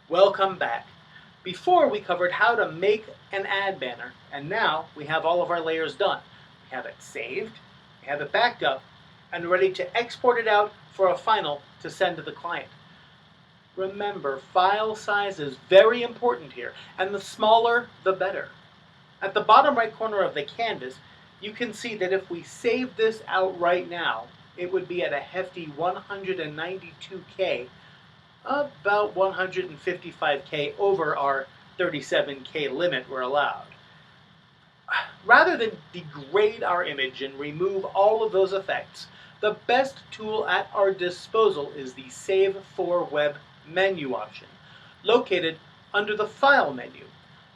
Welcome back. Before we covered how to make an ad banner, and now we have all of our layers done. We have it saved, we have it backed up, and ready to export it out for a final to send to the client. Remember, file size is very important here, and the smaller, the better. At the bottom right corner of the canvas, you can see that if we save this out right now, it would be at a hefty 192K, about 155K over our 37K limit we're allowed. Rather than degrade our image and remove all of those effects, the best tool at our disposal is the Save for Web menu option, located under the File menu.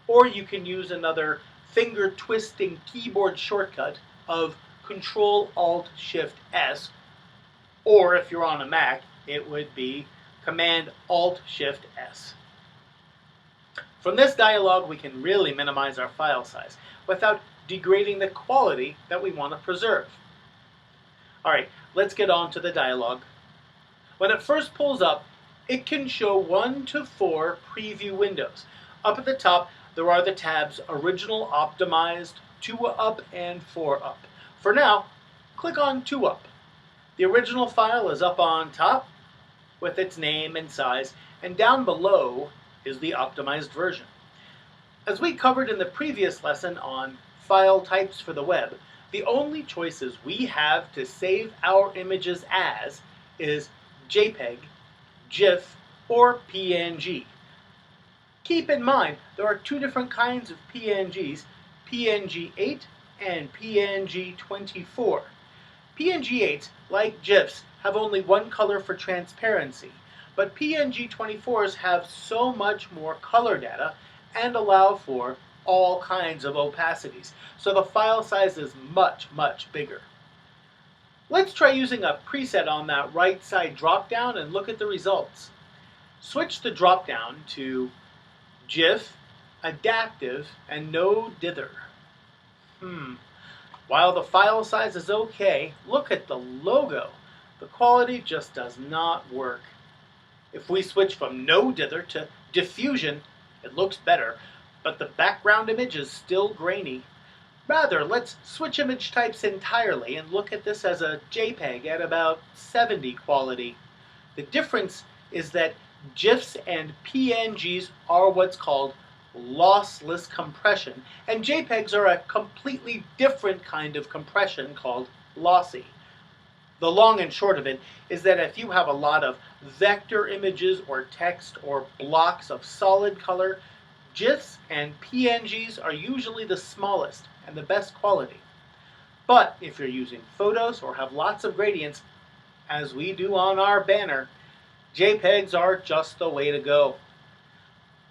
Or you can use another finger-twisting keyboard shortcut of Control-Alt-Shift-S, or if you're on a Mac, it would be Command-Alt-Shift-S. From this dialog, we can really minimize our file size without degrading the quality that we want to preserve. Alright, let's get on to the dialog. When it first pulls up, it can show 1 to 4 preview windows. Up at the top, there are the tabs Original Optimized, 2 Up, and 4 Up. For now, click on 2 Up. The original file is up on top with its name and size, and down below is the optimized version. As we covered in the previous lesson on file types for the web, the only choices we have to save our images as is JPEG, GIF, or PNG. Keep in mind, there are two different kinds of PNGs, PNG8 and PNG24. PNG8s, like GIFs, have only one color for transparency, but PNG24s have so much more color data and allow for all kinds of opacities, so the file size is much, much bigger. Let's try using a preset on that right side drop-down and look at the results. Switch the drop-down to GIF, Adaptive, and No Dither. While the file size is okay, look at the logo. The quality just does not work. If we switch from No Dither to Diffusion, it looks better, but the background image is still grainy. Rather, let's switch image types entirely and look at this as a JPEG at about 70 quality. The difference is that GIFs and PNGs are what's called lossless compression, and JPEGs are a completely different kind of compression called lossy. The long and short of it is that if you have a lot of vector images or text or blocks of solid color, GIFs and PNGs are usually the smallest and the best quality. But if you're using photos or have lots of gradients, as we do on our banner, JPEGs are just the way to go.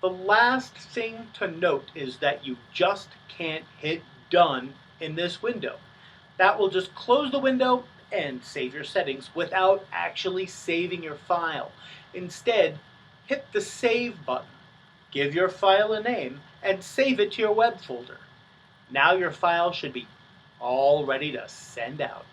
The last thing to note is that you just can't hit Done in this window. That will just close the window and save your settings without actually saving your file. Instead, hit the Save button, give your file a name, and save it to your web folder. Now your file should be all ready to send out.